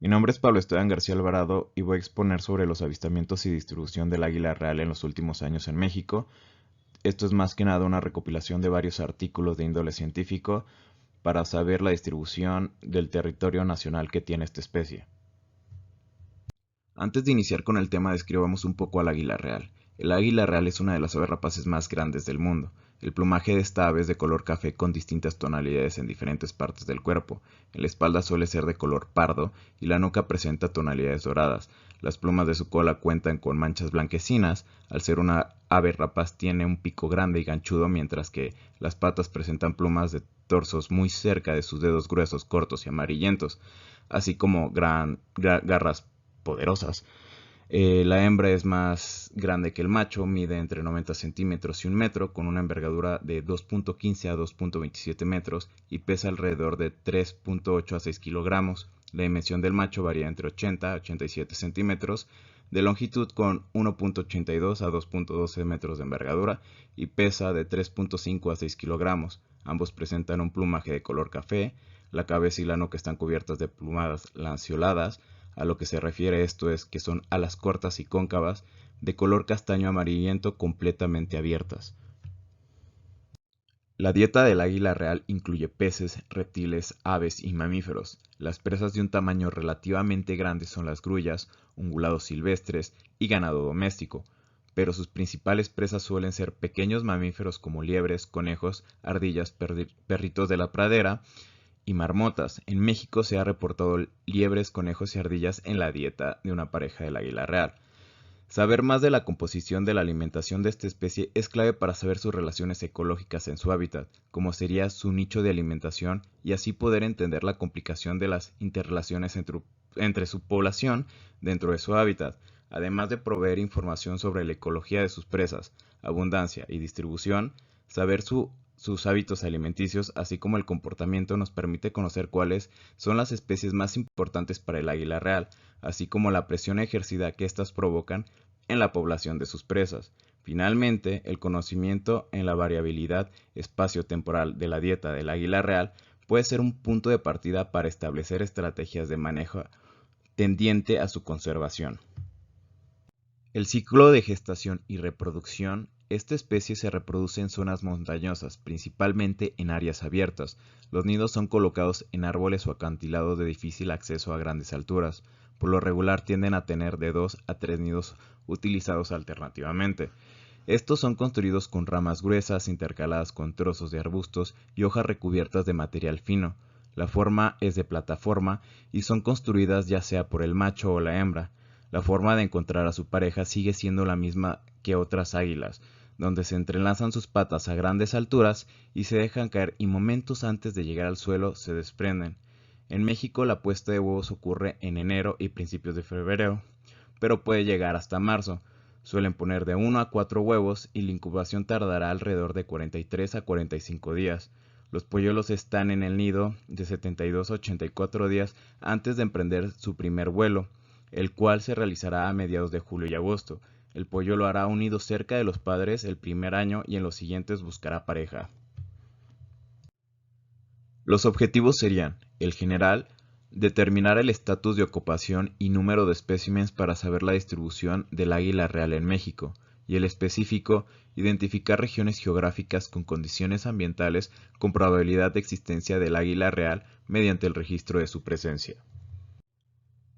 Mi nombre es Pablo Esteban García Alvarado y voy a exponer sobre los avistamientos y distribución del águila real en los últimos años en México. Esto es más que nada una recopilación de varios artículos de índole científico para saber la distribución del territorio nacional que tiene esta especie. Antes de iniciar con el tema, describamos un poco al águila real. El águila real es una de las aves rapaces más grandes del mundo. El plumaje de esta ave es de color café con distintas tonalidades en diferentes partes del cuerpo. En la espalda suele ser de color pardo y la nuca presenta tonalidades doradas. Las plumas de su cola cuentan con manchas blanquecinas. Al ser una ave rapaz tiene un pico grande y ganchudo, mientras que las patas presentan plumas de torsos muy cerca de sus dedos gruesos, cortos y amarillentos, así como garras poderosas. La hembra es más grande que el macho, mide entre 90 centímetros y 1 metro, con una envergadura de 2.15 a 2.27 metros y pesa alrededor de 3.8 a 6 kilogramos. La dimensión del macho varía entre 80 a 87 centímetros de longitud, con 1.82 a 2.12 metros de envergadura y pesa de 3.5 a 6 kilogramos. Ambos presentan un plumaje de color café. La cabeza y la nuca están cubiertas de plumadas lanceoladas. A lo que se refiere esto es que son alas cortas y cóncavas, de color castaño amarillento, completamente abiertas. La dieta del águila real incluye peces, reptiles, aves y mamíferos. Las presas de un tamaño relativamente grande son las grullas, ungulados silvestres y ganado doméstico, pero sus principales presas suelen ser pequeños mamíferos como liebres, conejos, ardillas, perritos de la pradera y marmotas. En México se ha reportado liebres, conejos y ardillas en la dieta de una pareja del águila real. Saber más de la composición de la alimentación de esta especie es clave para saber sus relaciones ecológicas en su hábitat, como sería su nicho de alimentación, y así poder entender la complicación de las interrelaciones entre su población dentro de su hábitat, además de proveer información sobre la ecología de sus presas, abundancia y distribución. Saber sus hábitos alimenticios, así como el comportamiento, nos permite conocer cuáles son las especies más importantes para el águila real, así como la presión ejercida que éstas provocan en la población de sus presas. Finalmente, el conocimiento en la variabilidad espacio-temporal de la dieta del águila real puede ser un punto de partida para establecer estrategias de manejo tendiente a su conservación. El ciclo de gestación y reproducción. Esta especie se reproduce en zonas montañosas, principalmente en áreas abiertas. Los nidos son colocados en árboles o acantilados de difícil acceso a grandes alturas. Por lo regular tienden a tener de 2 a 3 nidos utilizados alternativamente. Estos son construidos con ramas gruesas intercaladas con trozos de arbustos y hojas recubiertas de material fino. La forma es de plataforma y son construidas ya sea por el macho o la hembra. La forma de encontrar a su pareja sigue siendo la misma que otras águilas, donde se entrelazan sus patas a grandes alturas y se dejan caer, y momentos antes de llegar al suelo se desprenden. En México la puesta de huevos ocurre en enero y principios de febrero, pero puede llegar hasta marzo. Suelen poner de 1 a 4 huevos y la incubación tardará alrededor de 43 a 45 días. Los polluelos están en el nido de 72 a 84 días antes de emprender su primer vuelo, el cual se realizará a mediados de julio y agosto. El polluelo hará un nido cerca de los padres el primer año y en los siguientes buscará pareja. Los objetivos serían: el general, determinar el estatus de ocupación y número de especímenes para saber la distribución del águila real en México; y el específico, identificar regiones geográficas con condiciones ambientales con probabilidad de existencia del águila real mediante el registro de su presencia.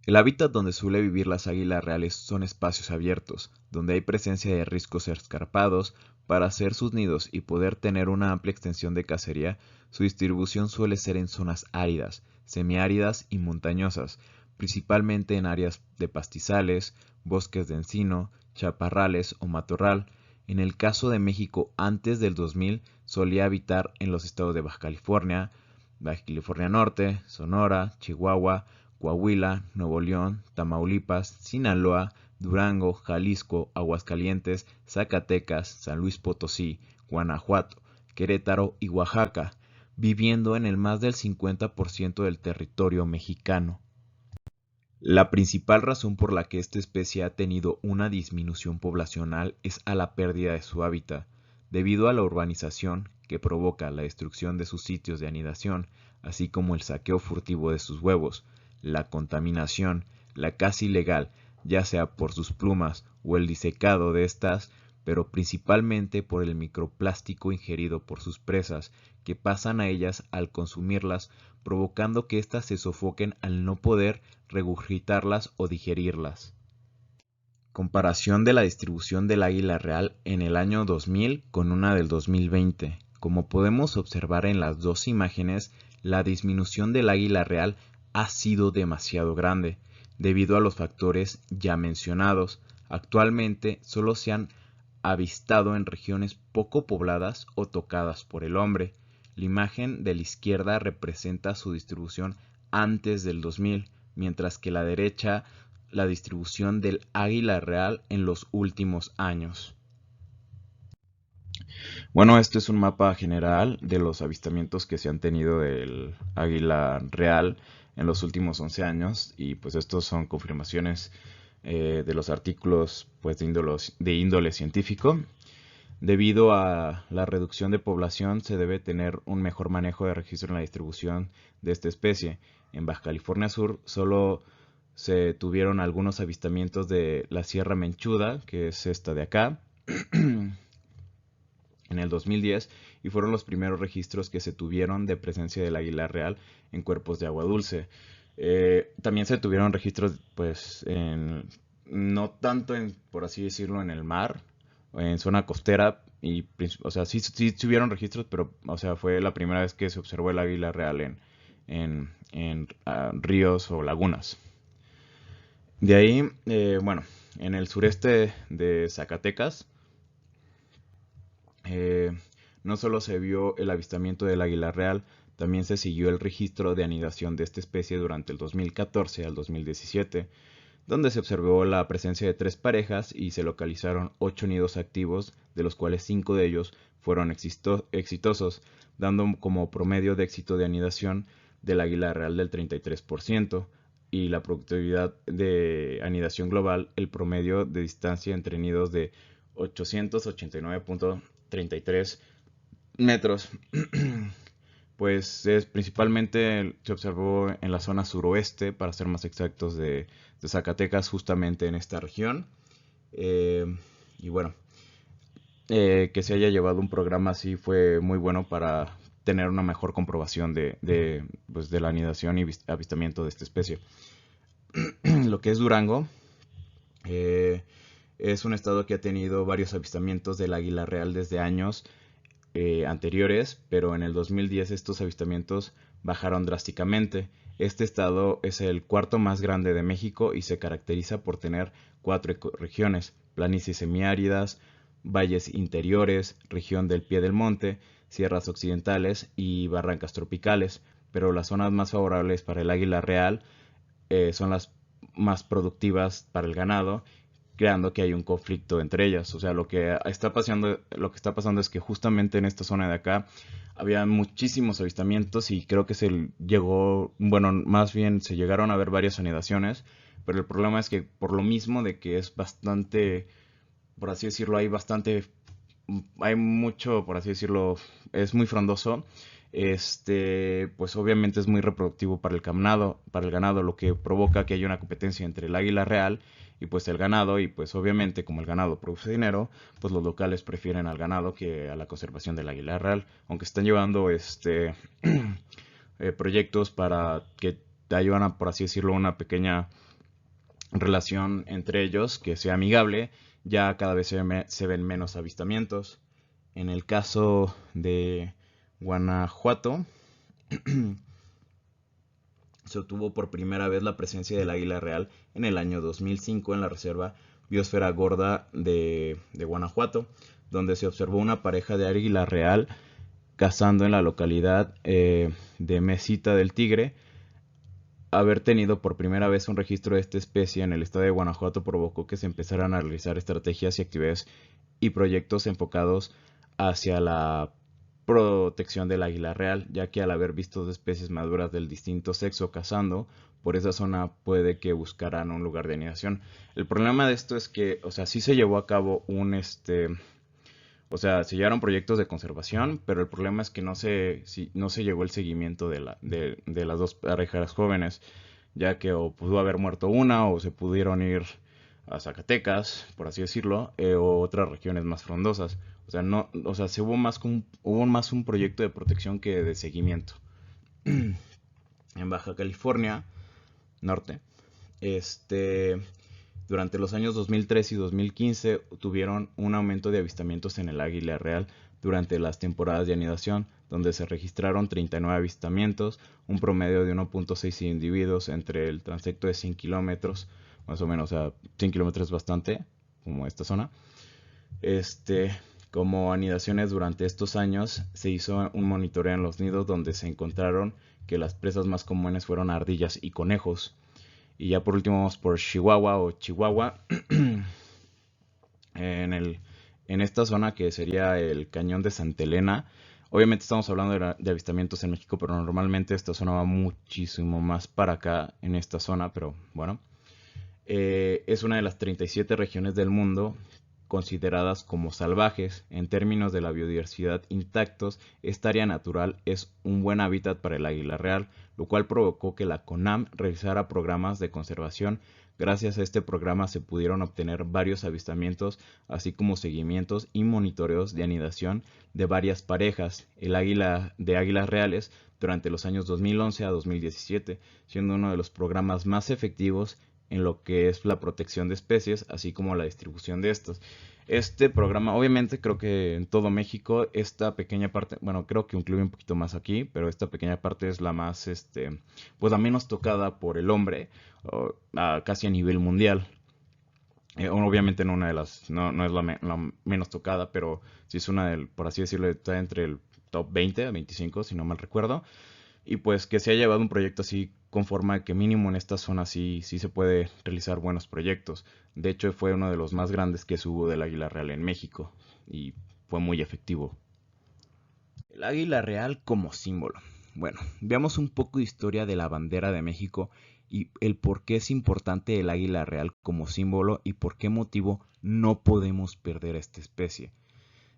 El hábitat donde suele vivir las águilas reales son espacios abiertos, donde hay presencia de riscos escarpados. Para hacer sus nidos y poder tener una amplia extensión de cacería, su distribución suele ser en zonas áridas, semiáridas y montañosas, principalmente en áreas de pastizales, bosques de encino, chaparrales o matorral. En el caso de México, antes del 2000, solía habitar en los estados de Baja California Norte, Sonora, Chihuahua, Coahuila, Nuevo León, Tamaulipas, Sinaloa, Durango, Jalisco, Aguascalientes, Zacatecas, San Luis Potosí, Guanajuato, Querétaro y Oaxaca, viviendo en el más del 50% del territorio mexicano. La principal razón por la que esta especie ha tenido una disminución poblacional es a la pérdida de su hábitat, debido a la urbanización, que provoca la destrucción de sus sitios de anidación, así como el saqueo furtivo de sus huevos. la contaminación, la caza ilegal, ya sea por sus plumas o el disecado de estas, pero principalmente por el microplástico ingerido por sus presas, que pasan a ellas al consumirlas, provocando que éstas se sofoquen al no poder regurgitarlas o digerirlas. Comparación de la distribución del águila real en el año 2000 con una del 2020. Como podemos observar en las dos imágenes, la disminución del águila real ha sido demasiado grande, debido a los factores ya mencionados. Actualmente solo se han avistado en regiones poco pobladas o tocadas por el hombre. La imagen de la izquierda representa su distribución antes del 2000, mientras que la derecha la distribución del águila real en los últimos años. Bueno, este es un mapa general de los avistamientos que se han tenido del águila real en los últimos 11 años y pues estos son confirmaciones de los artículos pues, de índole científico. Debido a la reducción de población se debe tener un mejor manejo de registro en la distribución de esta especie. En Baja California Sur solo se tuvieron algunos avistamientos de la Sierra Menchuda, que es esta de acá, en el 2010, y fueron los primeros registros que se tuvieron de presencia del águila real en cuerpos de agua dulce. También se tuvieron registros, pues, no tanto, por así decirlo, en el mar, en zona costera, y, o sea, sí tuvieron registros, pero, o sea, fue la primera vez que se observó el águila real en ríos o lagunas. De ahí, bueno, en el sureste de Zacatecas, no solo se vio el avistamiento del águila real, también se siguió el registro de anidación de esta especie durante el 2014 al 2017, donde se observó la presencia de 3 parejas y se localizaron 8 nidos activos, de los cuales 5 de ellos fueron exitosos, dando como promedio de éxito de anidación del águila real del 33%, y la productividad de anidación global, el promedio de distancia entre nidos de 889.33 metros. Pues principalmente se observó en la zona suroeste, para ser más exactos, de Zacatecas, justamente en esta región. Y bueno, que se haya llevado un programa así fue muy bueno para tener una mejor comprobación pues, de la anidación y avistamiento de esta especie. Lo que es Durango, es un estado que ha tenido varios avistamientos del águila real desde años anteriores, pero en el 2010 estos avistamientos bajaron drásticamente. Este estado es el cuarto más grande de México y se caracteriza por tener 4 ecorregiones: planicies semiáridas, valles interiores, región del pie del monte, sierras occidentales y barrancas tropicales, pero las zonas más favorables para el águila real son las más productivas para el ganado, creando que hay un conflicto entre ellas. O sea, lo que está pasando es que justamente en esta zona de acá había muchísimos avistamientos y creo que más bien se llegaron a ver varias anidaciones, pero el problema es que por lo mismo de que es bastante, por así decirlo, hay mucho, por así decirlo, es muy frondoso. Pues obviamente es muy reproductivo para el ganado, lo que provoca que haya una competencia entre el águila real y pues el ganado, y pues obviamente como el ganado produce dinero, pues los locales prefieren al ganado que a la conservación del águila real, aunque están llevando proyectos para que te ayudan a, por así decirlo, una pequeña relación entre ellos que sea amigable. Ya cada vez se ven menos avistamientos. En el caso de Guanajuato, se obtuvo por primera vez la presencia del águila real en el año 2005 en la reserva Biosfera Gorda de Guanajuato, donde se observó una pareja de águila real cazando en la localidad de Mesita del Tigre. Haber tenido por primera vez un registro de esta especie en el estado de Guanajuato provocó que se empezaran a realizar estrategias y actividades y proyectos enfocados hacia la protección del águila real, ya que al haber visto dos especies maduras del distinto sexo cazando por esa zona, puede que buscaran un lugar de anidación. El problema de esto es que, o sea, sí se llevó a cabo se llevaron proyectos de conservación, pero el problema es que no se llegó el seguimiento de las dos parejas jóvenes, ya que o pudo haber muerto una o se pudieron ir a Zacatecas, por así decirlo, o otras regiones más frondosas. O sea, no, o sea, hubo más un proyecto de protección que de seguimiento. En Baja California Norte, este, durante los años 2013 y 2015 tuvieron un aumento de avistamientos en el águila real durante las temporadas de anidación, donde se registraron 39 avistamientos, un promedio de 1.6 individuos entre el transecto de 100 kilómetros, más o menos, o sea, 100 kilómetros es bastante, como esta zona. Este, como anidaciones durante estos años, se hizo un monitoreo en los nidos donde se encontraron que las presas más comunes fueron ardillas y conejos. Y ya por último vamos por Chihuahua o Chihuahua, en, el, en esta zona que sería el cañón de Santa Elena. Obviamente estamos hablando de avistamientos en México, pero normalmente esta zona va muchísimo más para acá en esta zona, pero bueno. Es una de las 37 regiones del mundo consideradas como salvajes. En términos de la biodiversidad intactos, esta área natural es un buen hábitat para el águila real, lo cual provocó que la CONAM realizara programas de conservación. Gracias a este programa se pudieron obtener varios avistamientos, así como seguimientos y monitoreos de anidación de varias parejas, el águila de águilas reales, durante los años 2011 a 2017, siendo uno de los programas más efectivos en lo que es la protección de especies, así como la distribución de estos. Este programa, obviamente, creo que en todo México, esta pequeña parte, bueno, creo que incluye un poquito más aquí, pero esta pequeña parte es la más, pues la menos tocada por el hombre, casi a nivel mundial. Obviamente no una de las, no es la menos tocada, pero sí es una del, por así decirlo, está entre el top 20 a 25, si no mal recuerdo. Y pues que se ha llevado un proyecto así conforma que mínimo en esta zona sí se puede realizar buenos proyectos. De hecho fue uno de los más grandes que se hubo del águila real en México y fue muy efectivo. El águila real como símbolo. Bueno, veamos un poco de historia de la bandera de México y el por qué es importante el águila real como símbolo y por qué motivo no podemos perder esta especie.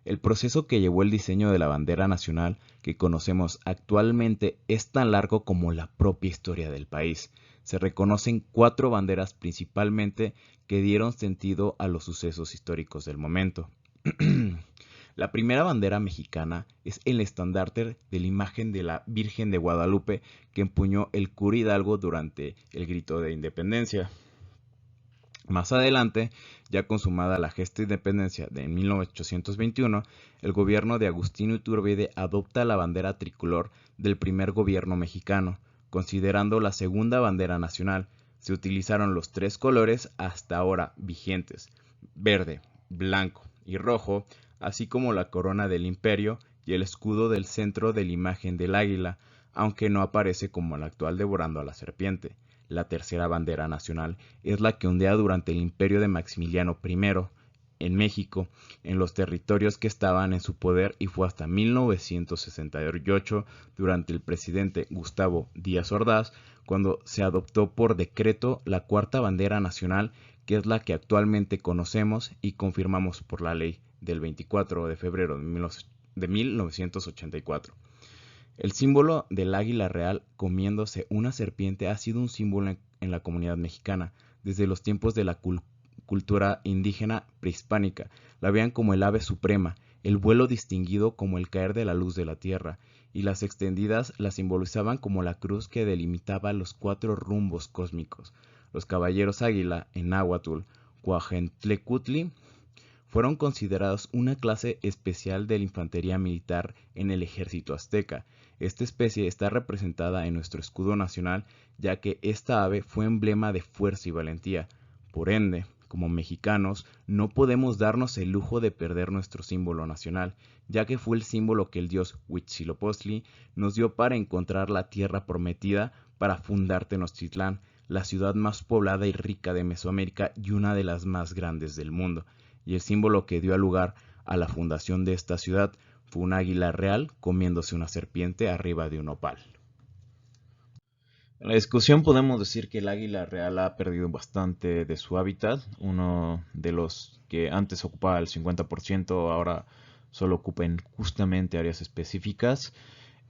El proceso que llevó el diseño de la bandera nacional que conocemos actualmente es tan largo como la propia historia del país. Se reconocen 4 banderas principalmente que dieron sentido a los sucesos históricos del momento. La primera bandera mexicana es el estandarte de la imagen de la Virgen de Guadalupe que empuñó el cura Hidalgo durante el grito de independencia. Más adelante, ya consumada la gesta de independencia de 1821, el gobierno de Agustín Iturbide adopta la bandera tricolor del primer gobierno mexicano, considerando la segunda bandera nacional. Se utilizaron los 3 colores hasta ahora vigentes: verde, blanco y rojo, así como la corona del imperio y el escudo del centro de la imagen del águila, aunque no aparece como el actual devorando a la serpiente. La tercera bandera nacional es la que ondea durante el imperio de Maximiliano I en México, en los territorios que estaban en su poder, y fue hasta 1968, durante el presidente Gustavo Díaz Ordaz, cuando se adoptó por decreto la cuarta bandera nacional, que es la que actualmente conocemos y confirmamos por la ley del 24 de febrero de 1984. El símbolo del águila real comiéndose una serpiente ha sido un símbolo en la comunidad mexicana desde los tiempos de la cultura indígena prehispánica. La veían como el ave suprema, el vuelo distinguido como el caer de la luz de la tierra, y las extendidas la simbolizaban como la cruz que delimitaba los 4 rumbos cósmicos. Los caballeros águila, en náhuatl, Cuajentlecutli, fueron considerados una clase especial de la infantería militar en el ejército azteca. Esta especie está representada en nuestro escudo nacional, ya que esta ave fue emblema de fuerza y valentía. Por ende, como mexicanos, no podemos darnos el lujo de perder nuestro símbolo nacional, ya que fue el símbolo que el dios Huitzilopochtli nos dio para encontrar la tierra prometida para fundar Tenochtitlán, la ciudad más poblada y rica de Mesoamérica y una de las más grandes del mundo. Y el símbolo que dio lugar a la fundación de esta ciudad fue un águila real comiéndose una serpiente arriba de un opal. En la discusión podemos decir que el águila real ha perdido bastante de su hábitat. Uno de los que antes ocupaba el 50% ahora solo ocupa en justamente áreas específicas.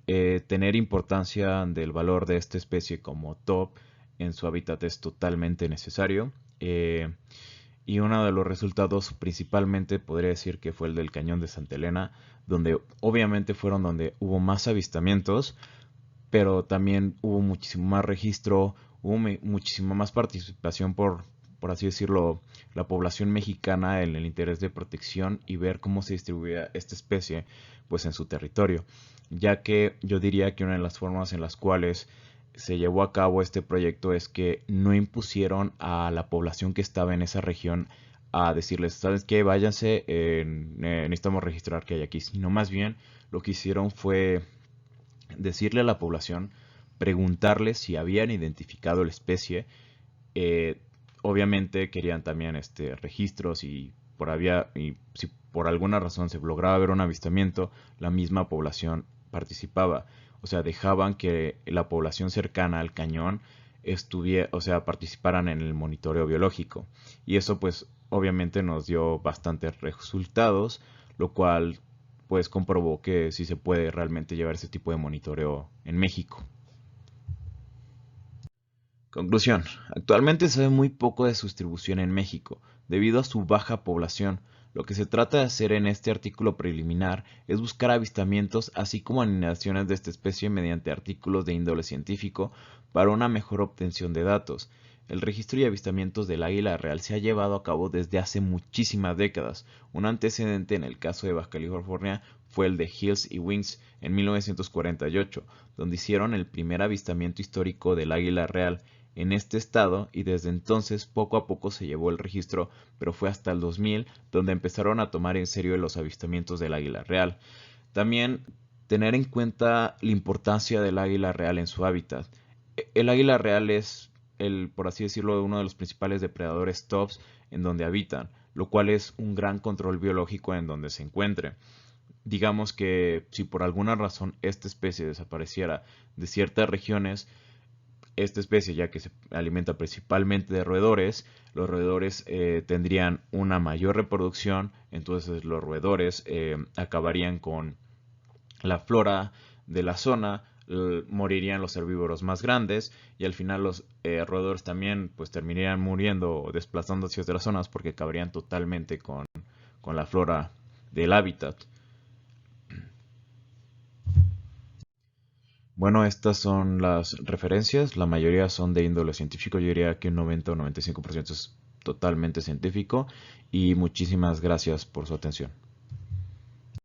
Tener importancia del valor de esta especie como top en su hábitat es totalmente necesario. Y uno de los resultados principalmente podría decir que fue el del Cañón de Santa Elena, donde obviamente fueron donde hubo más avistamientos, pero también hubo muchísimo más registro, hubo muchísima más participación por así decirlo, la población mexicana en el interés de protección y ver cómo se distribuía esta especie pues en su territorio, ya que yo diría que una de las formas en las cuales se llevó a cabo este proyecto es que no impusieron a la población que estaba en esa región a decirles, ¿sabes qué? Váyanse, necesitamos registrar que hay aquí, sino más bien lo que hicieron fue decirle a la población, preguntarles si habían identificado la especie. eh, Obviamente querían también registros y y si por alguna razón se lograba ver un avistamiento, la misma población participaba. O sea, dejaban que la población cercana al cañón estuviera, o sea, participaran en el monitoreo biológico. Y eso pues obviamente nos dio bastantes resultados, lo cual pues comprobó que sí se puede realmente llevar ese tipo de monitoreo en México. Conclusión. Actualmente se ve muy poco de su distribución en México, debido a su baja población. Lo que se trata de hacer en este artículo preliminar es buscar avistamientos así como alineaciones de esta especie mediante artículos de índole científico para una mejor obtención de datos. El registro y avistamientos del águila real se ha llevado a cabo desde hace muchísimas décadas. Un antecedente en el caso de Baja California fue el de Hills y Wings en 1948, donde hicieron el primer avistamiento histórico del águila real en este estado, y desde entonces poco a poco se llevó el registro, pero fue hasta el 2000 donde empezaron a tomar en serio los avistamientos del águila real. También tener en cuenta la importancia del águila real en su hábitat. El águila real es por así decirlo, uno de los principales depredadores tops en donde habitan, lo cual es un gran control biológico en donde se encuentre. Digamos que si por alguna razón esta especie desapareciera de ciertas regiones, esta especie, ya que se alimenta principalmente de roedores, los roedores tendrían una mayor reproducción, entonces los roedores acabarían con la flora de la zona, morirían los herbívoros más grandes y al final los roedores también pues terminarían muriendo o desplazándose hacia otras zonas porque acabarían totalmente con la flora del hábitat. Bueno, estas son las referencias, la mayoría son de índole científico, yo diría que un 90 o 95% es totalmente científico y muchísimas gracias por su atención.